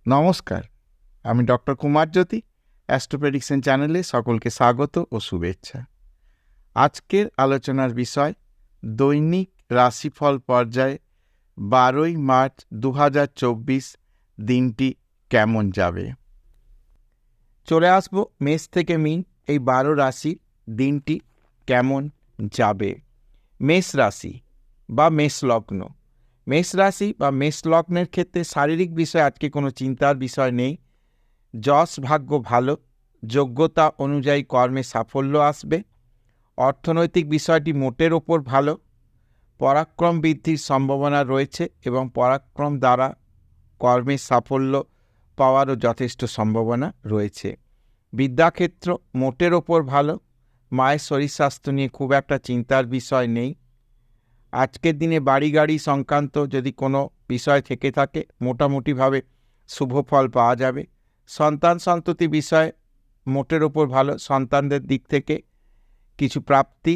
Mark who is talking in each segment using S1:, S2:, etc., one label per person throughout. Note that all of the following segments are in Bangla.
S1: নমস্কার, আমি ডক্টর কুমারজ্যোতি। অ্যাস্ট্রো প্রেডিকশন চ্যানেলে সকলকে স্বাগত ও শুভেচ্ছা। আজকের আলোচনার বিষয় দৈনিক রাশিফল পর্যায়ে 12ই মার্চ 2024 দিনটি কেমন যাবে। চলে আসবো মেষ থেকে মিন, এই 12 রাশির দিনটি কেমন যাবে। মেষ রাশি বা মেষ লগ্ন। মেষ রাশি বা মেষ লগ্নের ক্ষেত্রে শারীরিক বিষয়ে আজকে কোনো চিন্তার বিষয় নেই। যশ ভাগ্য ভালো, যোগ্যতা অনুযায়ী কর্মে সাফল্য আসবে। অর্থনৈতিক বিষয়টি মোটের ওপর ভালো। পরাক্রম বৃদ্ধির সম্ভাবনা রয়েছে এবং পরাক্রম দ্বারা কর্মে সাফল্য পাওয়ারও যথেষ্ট সম্ভাবনা রয়েছে। বিদ্যাক্ষেত্র মোটের ওপর ভালো। মায়ের শরীর স্বাস্থ্য নিয়ে খুব একটা চিন্তার বিষয় নেই। আজকের দিনে বাড়ি গাড়ি সংক্রান্ত যদি কোনো বিষয় থেকে থাকে মোটামুটিভাবে শুভ ফল পাওয়া যাবে। সন্তান সন্ততি বিষয় মোটের ওপর ভালো। সন্তানদের দিক থেকে কিছু প্রাপ্তি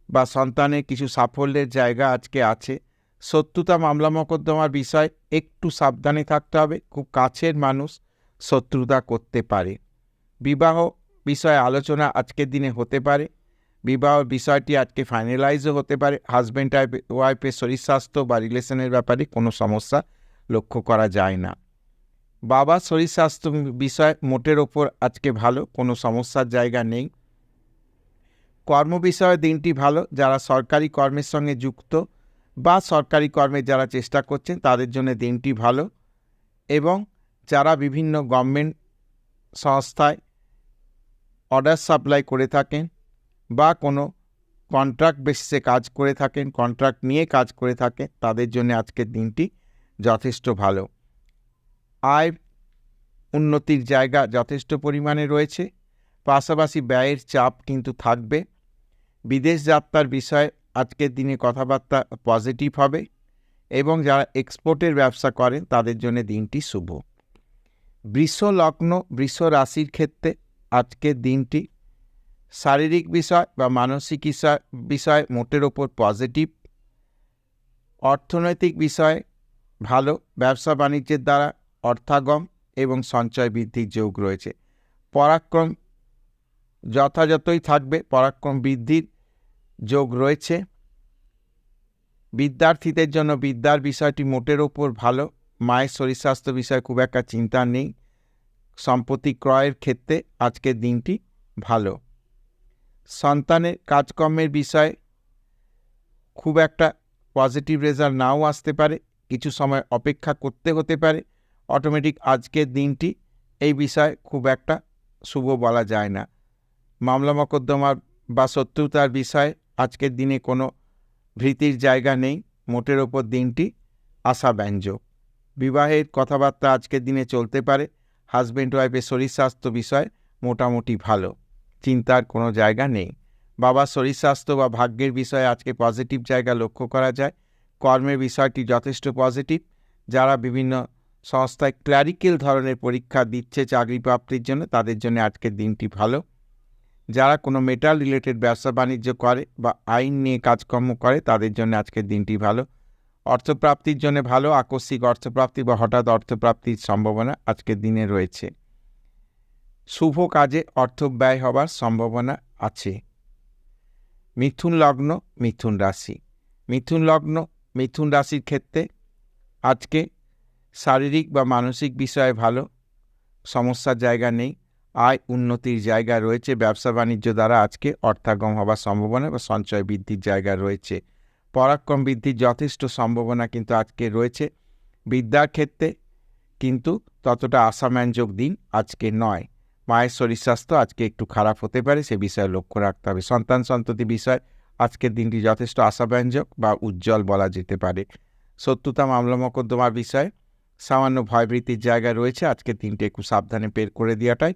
S1: বা সন্তানের কিছু সাফল্যের জায়গা আজকে আছে। শত্রুতা মামলা মোকদ্দমার বিষয় একটু সাবধানে থাকতে হবে। খুব কাছের মানুষ শত্রুতা করতে পারে। বিবাহ বিষয়ে আলোচনা আজকের দিনে হতে পারে। বিবাহ বিষয়টি আজকে ফাইনালাইজও হতে পারে। হাজব্যান্ড ওয়াইফের শরীর স্বাস্থ্য বা রিলেশনের ব্যাপারে কোনো সমস্যা লক্ষ্য করা যায় না। বাবার শরীর স্বাস্থ্য বিষয় মোটের ওপর আজকে ভালো, কোনো সমস্যার জায়গা নেই। কর্ম বিষয়ে দিনটি ভালো। যারা সরকারি কর্মের সঙ্গে যুক্ত বা সরকারি কর্মে যারা চেষ্টা করছেন তাদের জন্য দিনটি ভালো, এবং যারা বিভিন্ন গভর্নমেন্ট সংস্থায় অর্ডার সাপ্লাই করে থাকেন বা কোনো কন্ট্রাক্ট বেসিসে কাজ করে থাকেন, কন্ট্রাক্ট নিয়ে কাজ করে থাকেন, তাদের জন্য আজকের দিনটি যথেষ্ট ভালো। আয় উন্নতির জায়গা যথেষ্ট পরিমাণে রয়েছে। পাশাপাশি ব্যয়ের চাপ কিন্তু থাকবে। বিদেশ যাত্রার বিষয়ে আজকের দিনে কথাবার্তা পজিটিভ হবে, এবং যারা এক্সপোর্টের ব্যবসা করেন তাদের জন্য দিনটি শুভ। বৃষ লগ্ন বৃষ রাশির ক্ষেত্রে আজকের দিনটি শারীরিক বিষয় বা মানসিক বিষয় মোটের ওপর পজিটিভ। অর্থনৈতিক বিষয় ভালো। ব্যবসা বাণিজ্যের দ্বারা অর্থাগম এবং সঞ্চয় বৃদ্ধির যোগ রয়েছে। পরাক্রম যথাযথই থাকবে, পরাক্রম বৃদ্ধির যোগ রয়েছে। বিদ্যার্থীদের জন্য বিদ্যার বিষয়টি মোটের ওপর ভালো। মায়ের শরীর স্বাস্থ্য বিষয়ে খুব একটা চিন্তা নেই। সম্পত্তি ক্রয়ের ক্ষেত্রে আজকের দিনটি ভালো। সন্তানের কাজকর্মের বিষয়ে খুব একটা পজিটিভ রেজাল্ট নাও আসতে পারে, কিছু সময় অপেক্ষা করতে হতে পারে। অটোমেটিক আজকের দিনটি এই বিষয়ে খুব একটা শুভ বলা যায় না। মামলা মোকদ্দমার বা শত্রুতার বিষয়ে আজকের দিনে কোনো ভীতির জায়গা নেই। মোটের ওপর দিনটি আশাব্যঞ্জক। বিবাহের কথাবার্তা আজকের দিনে চলতে পারে। হাজব্যান্ড ওয়াইফের শরীর স্বাস্থ্য বিষয় মোটামুটি ভালো, চিন্তার কোনো জায়গা নেই। বাবার শরীর স্বাস্থ্য বা ভাগ্যের বিষয়ে আজকে পজিটিভ জায়গা লক্ষ্য করা যায়। কর্মের বিষয়টি যথেষ্ট পজিটিভ। যারা বিভিন্ন সংস্থায় ক্লারিক্যাল ধরনের পরীক্ষা দিচ্ছে চাকরি প্রাপ্তির জন্য, তাদের জন্য আজকের দিনটি ভালো। যারা কোনো মেটাল রিলেটেড ব্যবসা বাণিজ্য করে বা আইন নিয়ে কাজকর্ম করে তাদের জন্য আজকের দিনটি ভালো। অর্থপ্রাপ্তির জন্য ভালো। আকস্মিক অর্থপ্রাপ্তি বা হঠাৎ অর্থপ্রাপ্তির সম্ভাবনা আজকের দিনে রয়েছে। শুভ কাজে অর্থ ব্যয় হবার সম্ভাবনা আছে। মিথুন লগ্ন মিথুন রাশি। মিথুন লগ্ন মিথুন রাশির ক্ষেত্রে আজকে শারীরিক বা মানসিক বিষয়ে ভালো, সমস্যার জায়গা নেই। আয় উন্নতির জায়গা রয়েছে। ব্যবসা বাণিজ্য দ্বারা আজকে অর্থাগম হবার সম্ভাবনা বা সঞ্চয় বৃদ্ধির জায়গা রয়েছে। পরাক্রম বৃদ্ধির যথেষ্ট সম্ভাবনা কিন্তু আজকে রয়েছে। বিদ্যার ক্ষেত্রে কিন্তু ততটা আশাব্যঞ্জক দিন আজকে নয়। মায়ের শরীর স্বাস্থ্য আজকে একটু খারাপ হতে পারে, সে বিষয়ে লক্ষ্য রাখতে হবে। সন্তান সন্ততি বিষয় আজকের দিনটি যথেষ্ট আশাব্যঞ্জক বা উজ্জ্বল বলা যেতে পারে। শত্রুতা মামলা মোকদ্দমার বিষয়ে সামান্য ভয়ভীতির জায়গা রয়েছে। আজকের দিনটি একটু সাবধানে বের করে দেওয়াটাই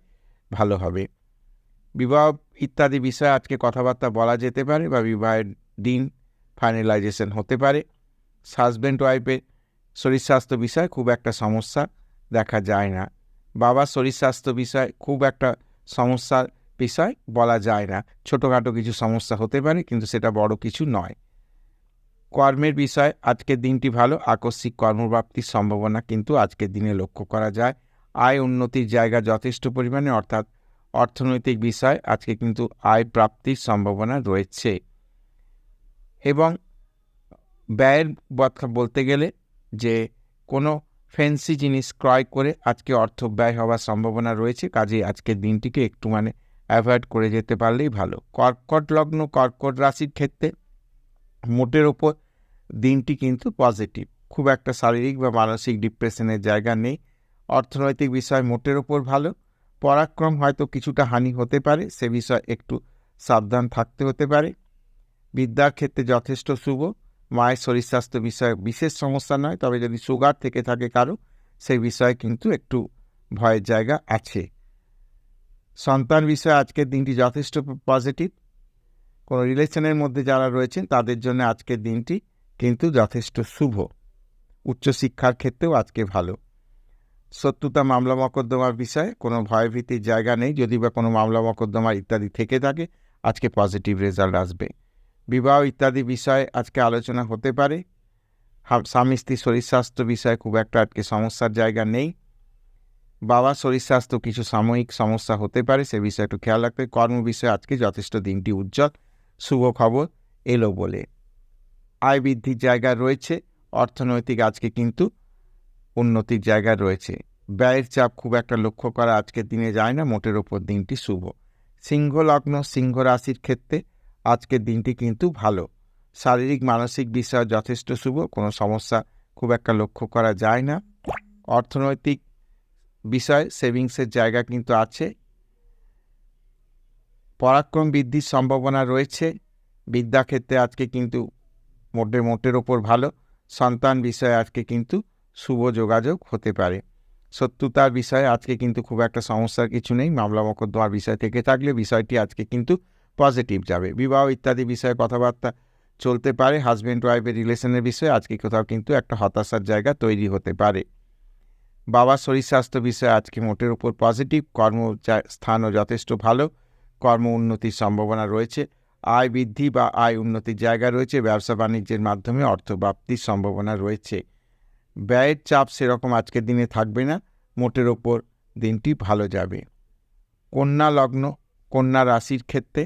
S1: ভালো হবে। বিবাহ ইত্যাদি বিষয়ে আজকে কথাবার্তা বলা যেতে পারে বা বিবাহের দিন ফাইনালাইজেশন হতে পারে। হাজব্যান্ড ওয়াইফের শরীর স্বাস্থ্য বিষয়ে খুব একটা সমস্যা দেখা যায় না। বাবার শরীর স্বাস্থ্য বিষয়ে খুব একটা সমস্যার বিষয় বলা যায় না। ছোটোখাটো কিছু সমস্যা হতে পারে, কিন্তু সেটা বড় কিছু নয়। কর্মের বিষয় আজকের দিনটি ভালো। আকস্মিক কর্মপ্রাপ্তির সম্ভাবনা কিন্তু আজকের দিনে লক্ষ্য করা যায়। আয় উন্নতির জায়গা যথেষ্ট পরিমাণে, অর্থাৎ অর্থনৈতিক বিষয় আজকে কিন্তু আয় প্রাপ্তির সম্ভাবনা রয়েছে। এবং ব্যয়ের কথা বলতে গেলে যে কোনো ফ্যান্সি জিনিস ক্রয় করে আজকে অর্থ ব্যয় হওয়ার সম্ভাবনা রয়েছে, কাজেই আজকের দিনটিকে একটু অ্যাভয়েড করে যেতে পারলেই ভালো। কর্কট লগ্ন, কর্কট রাশির ক্ষেত্রে মোটের ওপর দিনটি কিন্তু পজিটিভ, খুব একটা শারীরিক বা মানসিক ডিপ্রেশনের জায়গা নেই। অর্থনৈতিক বিষয় মোটের ওপর ভালো। পরাক্রম হয়তো কিছুটা হানি হতে পারে, সে বিষয়ে একটু সাবধান থাকতে হতে পারে। বিদ্যার ক্ষেত্রে যথেষ্ট শুভ। মায়ের শরীর স্বাস্থ্য বিষয়ে বিশেষ সমস্যা নয়, তবে যদি সুগার থেকে থাকে কারো, সেই বিষয়ে কিন্তু একটু ভয়ের জায়গা আছে। সন্তান বিষয়ে আজকের দিনটি যথেষ্ট পজিটিভ। কোনো রিলেশনের মধ্যে যারা রয়েছেন তাদের জন্য আজকের দিনটি কিন্তু যথেষ্ট শুভ। উচ্চশিক্ষার ক্ষেত্রেও আজকে ভালো। শত্রুতা, মামলা মকদ্দমার বিষয়ে কোনো ভয়ভীতির জায়গা নেই। যদি বা কোনো মামলা মকদ্দমা ইত্যাদি থেকে থাকে, আজকে পজিটিভ রেজাল্ট আসবে। বিবাহ ইত্যাদি বিষয়ে আজকে আলোচনা হতে পারে। স্বামী স্ত্রীর শরীর স্বাস্থ্য বিষয়ে খুব একটা আজকে সমস্যার জায়গা নেই। বাবার শরীর স্বাস্থ্য কিছু সাময়িক সমস্যা হতে পারে, সে বিষয়ে একটু খেয়াল রাখতে। কর্ম বিষয়ে আজকে যথেষ্ট দিনটি উজ্জ্বল, শুভ খবর এলো বলে। আয় বৃদ্ধির জায়গা রয়েছে। অর্থনৈতিক আজকে কিন্তু উন্নতির জায়গা রয়েছে। ব্যয়ের চাপ খুব একটা লক্ষ্য করা আজকের দিনে যায় না, মোটের ওপর দিনটি শুভ। সিংহ লগ্ন, সিংহ রাশির ক্ষেত্রে আজকের দিনটি কিন্তু ভালো। শারীরিক মানসিক বিষয় যথেষ্ট শুভ, কোনো সমস্যা খুব একটা লক্ষ্য করা যায় না। অর্থনৈতিক বিষয় সেভিংসের জায়গা কিন্তু আছে। পরাক্রম বৃদ্ধির সম্ভাবনা রয়েছে। বিদ্যাক্ষেত্রে আজকে কিন্তু মোটের ওপর ভালো। সন্তান বিষয়ে আজকে কিন্তু শুভ যোগাযোগ হতে পারে। শত্রুতার বিষয়ে আজকে কিন্তু খুব একটা সমস্যার কিছু নেই। মামলা মকদ্দমার বিষয় থেকে থাকলে বিষয়টি আজকে কিন্তু পজিটিভ যাবে। বিবাহ ইত্যাদি বিষয়ে কথাবার্তা চলতে পারে। হাজব্যান্ড ওয়াইফের রিলেশনের বিষয়ে আজকে কোথাও কিন্তু একটা হতাশার জায়গা তৈরি হতে পারে। বাবার শরীর স্বাস্থ্য বিষয়ে আজকে মোটের উপর পজিটিভ। কর্মস্থানও যথেষ্ট ভালো, কর্ম উন্নতির সম্ভাবনা রয়েছে। আয় বৃদ্ধি বা আয় উন্নতির জায়গা রয়েছে। ব্যবসা বাণিজ্যের মাধ্যমে অর্থ প্রাপ্তির সম্ভাবনা রয়েছে। ব্যয়ের চাপ সেরকম আজকের দিনে থাকবে না, মোটের ওপর দিনটি ভালো যাবে। কন্যা লগ্ন, কন্যা রাশির ক্ষেত্রে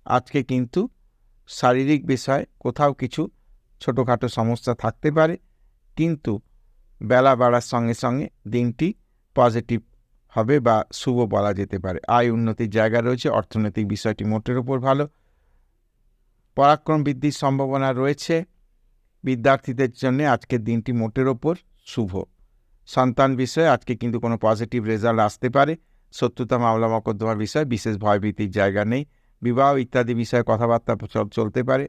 S1: আজকে কিন্তু শারীরিক বিষয়ে কোথাও কিছু ছোটোখাটো সমস্যা থাকতে পারে, কিন্তু বেলা বাড়ার সঙ্গে সঙ্গে দিনটি পজিটিভ হবে বা শুভ বলা যেতে পারে। আয় উন্নতির জায়গা রয়েছে। অর্থনৈতিক বিষয়টি মোটের ওপর ভালো। পরাক্রম বৃদ্ধির সম্ভাবনা রয়েছে। বিদ্যার্থীদের জন্য আজকের দিনটি মোটের ওপর শুভ। সন্তান বিষয়ে আজকে কিন্তু কোনো পজিটিভ রেজাল্ট আসতে পারে। শত্রুতা, মামলা মকদ্দমার বিষয়ে বিশেষ ভয়ভীতির জায়গা নেই। বিবাহ ইত্যাদি বিষয়ে কথাবার্তা চলতে পারে।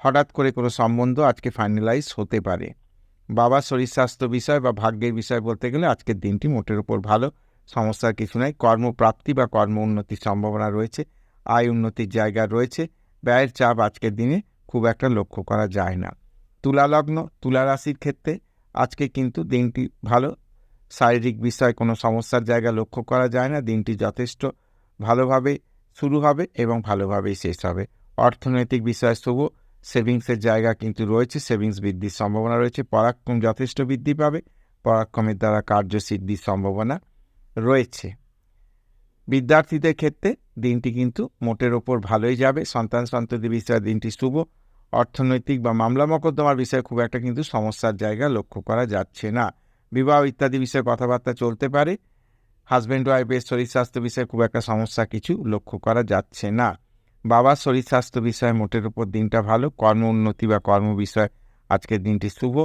S1: হঠাৎ করে কোনো সম্বন্ধ আজকে ফাইনালাইজ হতে পারে। বাবার শরীর স্বাস্থ্য বিষয় বা ভাগ্যের বিষয় বলতে গেলে আজকের দিনটি মোটের ওপর ভালো, সমস্যার কিছু নাই। কর্মপ্রাপ্তি বা কর্ম উন্নতির সম্ভাবনা রয়েছে। আয় উন্নতির জায়গা রয়েছে। ব্যয়ের চাপ আজকের দিনে খুব একটা লক্ষ্য করা যায় না। তুলা লগ্ন, তুলা রাশির ক্ষেত্রে আজকে কিন্তু দিনটি ভালো। শারীরিক বিষয়ে কোনো সমস্যার জায়গা লক্ষ্য করা যায় না। দিনটি যথেষ্ট ভালোভাবে শুরু হবে এবং ভালোভাবেই শেষ হবে। অর্থনৈতিক বিষয় শুভ। সেভিংসের জায়গা কিন্তু রয়েছে, সেভিংস বৃদ্ধির সম্ভাবনা রয়েছে। পরাক্রম যথেষ্ট বৃদ্ধি পাবে। পরাক্রমের দ্বারা কার্যসিদ্ধির সম্ভাবনা রয়েছে। বিদ্যার্থীদের ক্ষেত্রে দিনটি কিন্তু মোটের ওপর ভালোই যাবে। সন্তান সন্ততি বিষয়ে দিনটি শুভ। অর্থনৈতিক বা মামলা মকদ্দমার বিষয়ে খুব একটা কিন্তু সমস্যার জায়গা লক্ষ্য করা যাচ্ছে না। বিবাহ ইত্যাদি বিষয়ে কথাবার্তা চলতে পারে। হাজব্যান্ড ওয়াইফের শরীর স্বাস্থ্য বিষয়ে খুব একটা সমস্যা কিছু লক্ষ্য করা যাচ্ছে না। বাবার শরীর স্বাস্থ্য বিষয়ে মোটের উপর দিনটা ভালো। কর্ম উন্নতি বা কর্ম বিষয়ে আজকের দিনটি শুভ।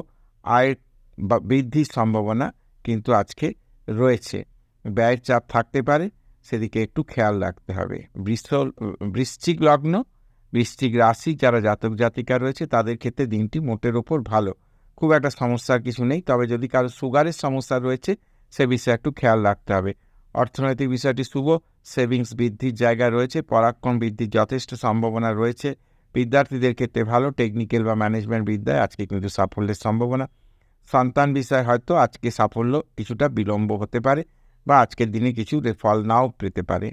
S1: আয়ের বা বৃদ্ধির সম্ভাবনা কিন্তু আজকে রয়েছে। ব্যয়ের চাপ থাকতে পারে, সেদিকে একটু খেয়াল রাখতে হবে। বৃশ্চিক লগ্ন, বৃশ্চিক রাশি যারা জাতক জাতিকা রয়েছে তাদের ক্ষেত্রে দিনটি মোটের ওপর ভালো, খুব একটা সমস্যার কিছু নেই। তবে যদি কারো সুগারের সমস্যা রয়েছে সে বিষয়ে একটু খেয়াল রাখতে হবে। অর্থনৈতিক বিষয়টি শুভ। সেভিংস বৃদ্ধির জায়গা রয়েছে। পরাক্রম বৃদ্ধির যথেষ্ট সম্ভাবনা রয়েছে। বিদ্যার্থীদের ক্ষেত্রে ভালো। টেকনিক্যাল বা ম্যানেজমেন্ট বিদ্যায় আজকে কিন্তু সাফল্যের সম্ভাবনা। সন্তান বিষয়ে হয়তো আজকে সাফল্য কিছুটা বিলম্ব হতে পারে বা আজকের দিনে কিছু ফল নাও পেতে পারে।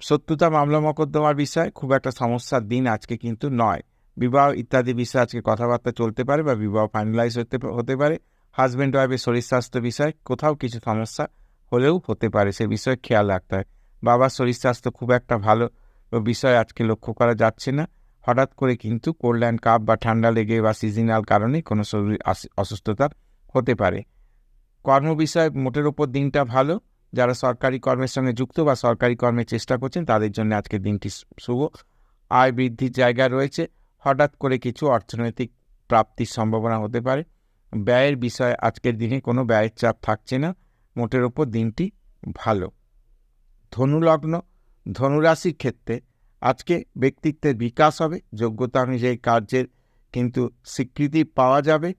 S1: শত্রুতা, মামলা মকদ্দমার বিষয় খুব একটা সমস্যার দিন আজকে কিন্তু নয়। বিবাহ ইত্যাদি বিষয়ে আজকে কথাবার্তা চলতে পারে বা বিবাহ ফাইনালাইজ হতে পারে। হাজব্যান্ড ওয়াইফের শরীর স্বাস্থ্য বিষয়ে কোথাও কিছু সমস্যা হলেও হতে পারে, সে বিষয়ে খেয়াল রাখতে হয়। বাবার শরীর স্বাস্থ্য খুব একটা ভালো বিষয় আজকে লক্ষ্য করা যাচ্ছে না। হঠাৎ করে কিন্তু কোল্ড অ্যান্ড কাফ বা ঠান্ডা লেগে বা সিজনাল কারণে কোনো শরীর অসুস্থতা হতে পারে। কর্ম বিষয়ে মোটের ওপর দিনটা ভালো। যারা সরকারি কর্মের সঙ্গে যুক্ত বা সরকারি কর্মের চেষ্টা করছেন তাদের জন্য আজকের দিনটি শুভ। আয় বৃদ্ধির জায়গা রয়েছে। হঠাৎ করে কিছু অর্থনৈতিক প্রাপ্তির সম্ভাবনা হতে পারে। ব্যয়ের বিষয়ে আজকের দিনে কোনো ব্যয়ের চাপ থাকছে না। মোটের ওপর দিনটি ভালো। ধনুলগ্ন, ধনুরাশির ক্ষেত্রে আজকে ব্যক্তিত্বের বিকাশ হবে। যোগ্যতা অনুযায়ী কার্যের কিন্তু স্বীকৃতি পাওয়া যাবে।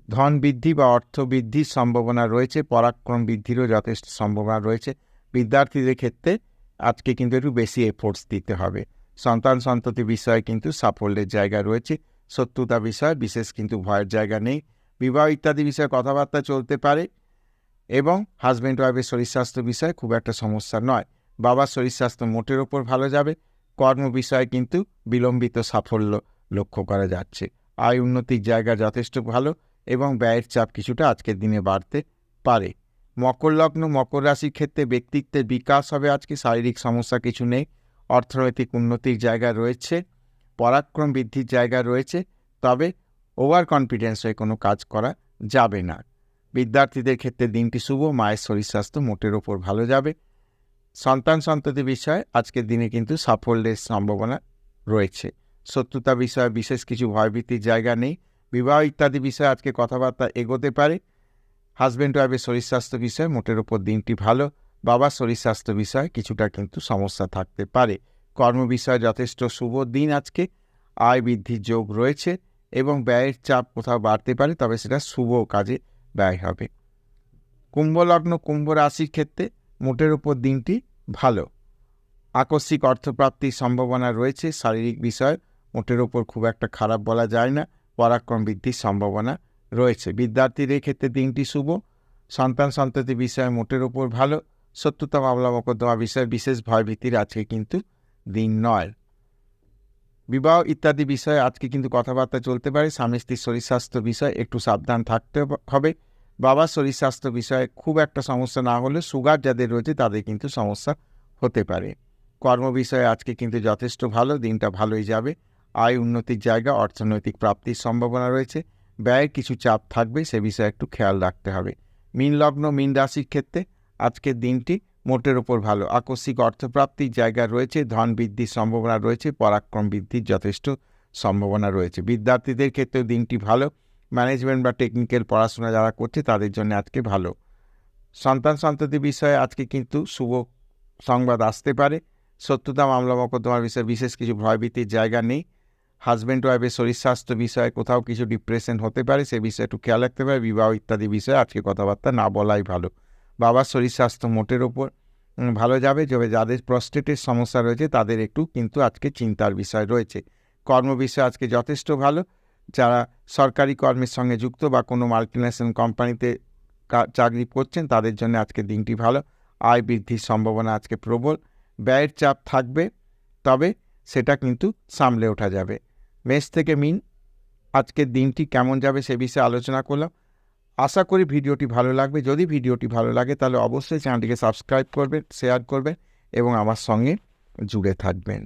S1: ধন বৃদ্ধি বা অর্থ বৃদ্ধির সম্ভাবনা রয়েছে। পরাক্রম বৃদ্ধিরও যথেষ্ট সম্ভাবনা রয়েছে। বিদ্যার্থীদের ক্ষেত্রে আজকে কিন্তু একটু বেশি এফোর্টস দিতে হবে। সন্তান সন্ততি বিষয়ে কিন্তু সাফল্যের জায়গা রয়েছে। শত্রুতা বিষয়ে বিশেষ কিন্তু ভয়ের জায়গা নেই। বিবাহ ইত্যাদি বিষয়ে কথাবার্তা চলতে পারে এবং হাজব্যান্ড ওয়াইফের শরীর স্বাস্থ্য বিষয়ে খুব একটা সমস্যা নয়। বাবার শরীর স্বাস্থ্য মোটের ওপর ভালো যাবে। কর্ম বিষয়ে কিন্তু বিলম্বিত সাফল্য লক্ষ্য করা যাচ্ছে। আয় উন্নতির জায়গা যথেষ্ট ভালো এবং ব্যয়ের চাপ কিছুটা আজকের দিনে বাড়তে পারে। মকর লগ্ন, মকর রাশির ক্ষেত্রে ব্যক্তিত্বের বিকাশ হবে আজকে। শারীরিক সমস্যা কিছু নেই। অর্থনৈতিক উন্নতির জায়গা রয়েছে। পরাক্রম বৃদ্ধির জায়গা রয়েছে। তবে ওভার কনফিডেন্স হয়ে কোনো কাজ করা যাবে না। বিদ্যার্থীদের ক্ষেত্রে দিনটি শুভ। মায়ের শরীর স্বাস্থ্য মোটের ওপর ভালো যাবে। সন্তান সন্ততি বিষয়ে আজকের দিনে কিন্তু সাফল্যের সম্ভাবনা রয়েছে। শত্রুতা বিষয়ে বিশেষ কিছু ভয়ভীতির জায়গা নেই। বিবাহ ইত্যাদি বিষয়ে আজকে কথাবার্তা এগোতে পারে। হাজব্যান্ড ওয়াইফের শরীর স্বাস্থ্য বিষয়ে মোটের ওপর দিনটি ভালো। বাবার শরীর স্বাস্থ্য বিষয়ে কিছুটা কিন্তু সমস্যা থাকতে পারে। কর্ম বিষয়ে যথেষ্ট শুভ দিন আজকে। আয় বৃদ্ধির যোগ রয়েছে এবং ব্যয়ের চাপ কোথাও বাড়তে পারে, তবে সেটা শুভ কাজে ব্যয় হবে। কুম্ভ লগ্ন, কুম্ভ রাশির ক্ষেত্রে মোটের ওপর দিনটি ভালো। আকস্মিক অর্থপ্রাপ্তির সম্ভাবনা রয়েছে। শারীরিক বিষয় মোটের ওপর খুব একটা খারাপ বলা যায় না। পরাক্রম বৃদ্ধির সম্ভাবনা রয়েছে। বিদ্যার্থীদের ক্ষেত্রে দিনটি শুভ। সন্তান সন্ততি বিষয়ে মোটের ওপর ভালো। শত্রুতা মামলা মোকদ্দমা বিষয়ে বিশেষ ভয়ভীতির আজকে কিন্তু দিন নয়। বিবাহ ইত্যাদি বিষয়ে আজকে কিন্তু কথাবার্তা চলতে পারে। স্বামী স্ত্রীর শরীর স্বাস্থ্য বিষয়ে একটু সাবধান থাকতে হবে। বাবার শরীর স্বাস্থ্য বিষয়ে খুব একটা সমস্যা না হলে সুগার যাদের রয়েছে তাদের কিন্তু সমস্যা হতে পারে। কর্ম বিষয়ে আজকে কিন্তু যথেষ্ট ভালো। দিনটা ভালোই যাবে। আয় উন্নতির জায়গা, অর্থনৈতিক প্রাপ্তির সম্ভাবনা রয়েছে। ব্যয়ের কিছু চাপ থাকবে, সে বিষয়ে একটু খেয়াল রাখতে হবে। মীন লগ্ন, মীন রাশির ক্ষেত্রে আজকের দিনটি মোটের ওপর ভালো। আকস্মিক অর্থপ্রাপ্তির জায়গা রয়েছে। ধন বৃদ্ধির সম্ভাবনা রয়েছে। পরাক্রম বৃদ্ধির যথেষ্ট সম্ভাবনা রয়েছে। বিদ্যার্থীদের ক্ষেত্রেও দিনটি ভালো। ম্যানেজমেন্ট বা টেকনিক্যাল পড়াশোনা যারা করছে তাদের জন্য আজকে ভালো। সন্তান সন্ততি বিষয়ে আজকে কিন্তু শুভ সংবাদ আসতে পারে। শত্রুতা মামলা মোকদ্দমার বিষয়ে বিশেষ কিছু ভয়ভীতির জায়গা নেই। হাজব্যান্ড ওয়াইফের শরীর স্বাস্থ্য বিষয়ে কোথাও কিছু ডিপ্রেশন হতে পারে, সে বিষয়ে একটু খেয়াল রাখতে পারে। বিবাহ ইত্যাদি বিষয়ে আজকে কথাবার্তা না বলাই ভালো। বাবার শরীর স্বাস্থ্য মোটের ওপর ভালো যাবে। তবে যাদের প্রস্টেটের সমস্যা রয়েছে তাদের একটু কিন্তু আজকে চিন্তার বিষয় রয়েছে। কর্ম বিষয়ে আজকে যথেষ্ট ভালো। যারা সরকারি কর্মের সঙ্গে যুক্ত বা কোনো মাল্টিন্যাশনাল কোম্পানিতে চাকরি করছেন তাদের জন্য আজকে দিনটি ভালো। আয় বৃদ্ধির সম্ভাবনা আজকে প্রবল। ব্যয়ের চাপ থাকবে, তবে সেটা কিন্তু সামলে ওঠা যাবে। মেষ থেকে মিন আজকের দিনটি কেমন যাবে সে বিষয়ে আলোচনা করলাম। আশা করি ভিডিওটি ভালো লাগবে। যদি ভিডিওটি ভালো লাগে তাহলে অবশ্যই চ্যানেলটিকে সাবস্ক্রাইব করবেন, শেয়ার করবেন এবং আমার সঙ্গে জুড়ে থাকবেন।